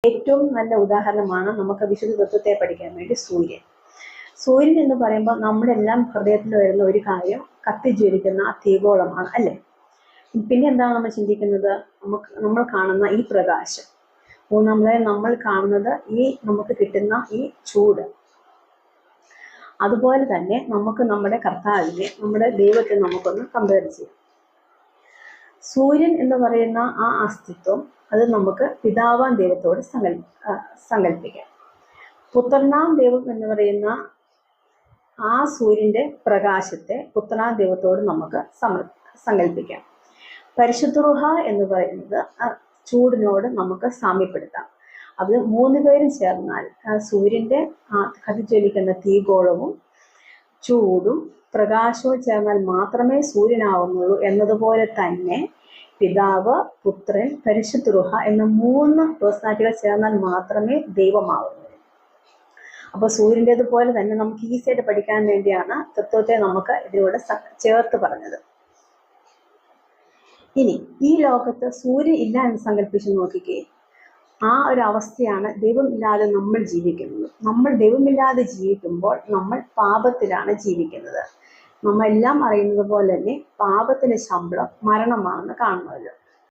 ഏറ്റവും നല്ല ഉദാഹരണമാണ് നമുക്ക് വിശുദ്ധ തത്വത്തെ പഠിക്കാൻ വേണ്ടി സൂര്യൻ. സൂര്യൻ എന്ന് പറയുമ്പോൾ നമ്മുടെ എല്ലാം ഹൃദയത്തിൽ വരുന്ന ഒരു കാര്യം കത്തിജ്വലിക്കുന്ന തീഗോളമാണ്, അല്ലേ? പിന്നെ എന്താണ് നമ്മൾ ചിന്തിക്കുന്നത്? നമ്മൾ കാണുന്ന ഈ പ്രകാശം, മൂന്നാമതായി നമ്മൾ കാണുന്നത് ഈ നമുക്ക് കിട്ടുന്ന ഈ ചൂട്. അതുപോലെ തന്നെ നമുക്ക് നമ്മുടെ കർത്താവിനെ, നമ്മുടെ ദൈവത്തെ നമുക്കൊന്ന് കമ്പയർ ചെയ്യാം. സൂര്യൻ എന്ന് പറയുന്ന ആ അസ്തിത്വം അത് നമുക്ക് പിതാവാം ദൈവത്തോട് സങ്കല്പിക്കാം. പുത്രനാം ദൈവം എന്ന് പറയുന്ന ആ സൂര്യന്റെ പ്രകാശത്തെ പുത്രനാം ദൈവത്തോട് നമുക്ക് സങ്കല്പിക്കാം. പരിശുദ്ധ റൂഹ എന്ന് പറയുന്നത് ചൂടിനോട് നമുക്ക് സാമ്യപ്പെടുത്താം. അത് മൂന്ന് പേരും ചേർന്നാൽ സൂര്യന്റെ കത്തിജ്വലിക്കുന്ന തീഗോളവും ചൂടും പ്രകാശവും ചേർന്നാൽ മാത്രമേ സൂര്യനാവുന്നുള്ളൂ എന്നതുപോലെ തന്നെ പിതാവ്, പുത്രൻ, പരിശുദ്ധ റൂഹ എന്ന മൂന്ന് പേഴ്സണാലിറ്റികൾ ചേർന്നാൽ മാത്രമേ ദൈവമാവുന്നുള്ളൂ. അപ്പോൾ സൂര്യൻ്റെതുപോലെ തന്നെ നമുക്ക് ഈസിയായിട്ട് പഠിക്കാൻ വേണ്ടിയാണ് തത്വത്തെ നമുക്ക് ഇതിലൂടെ ചേർത്ത് പറഞ്ഞത്. ഇനി ഈ ലോകത്ത് സൂര്യൻ ഇല്ല എന്ന് സങ്കല്പിച്ച് നോക്കിക്കേ. ആ ഒരു അവസ്ഥയാണ് ദൈവമില്ലാതെ നമ്മൾ ജീവിക്കുന്നത്. നമ്മൾ ദൈവമില്ലാതെ ജീവിക്കുമ്പോൾ നമ്മൾ പാപത്തിലാണ് ജീവിക്കുന്നത്. നമ്മെല്ലാം അറിയുന്നത് പോലെ തന്നെ പാപത്തിന്റെ ശമ്പളം മരണമാണെന്ന് കാണുമല്ലോ.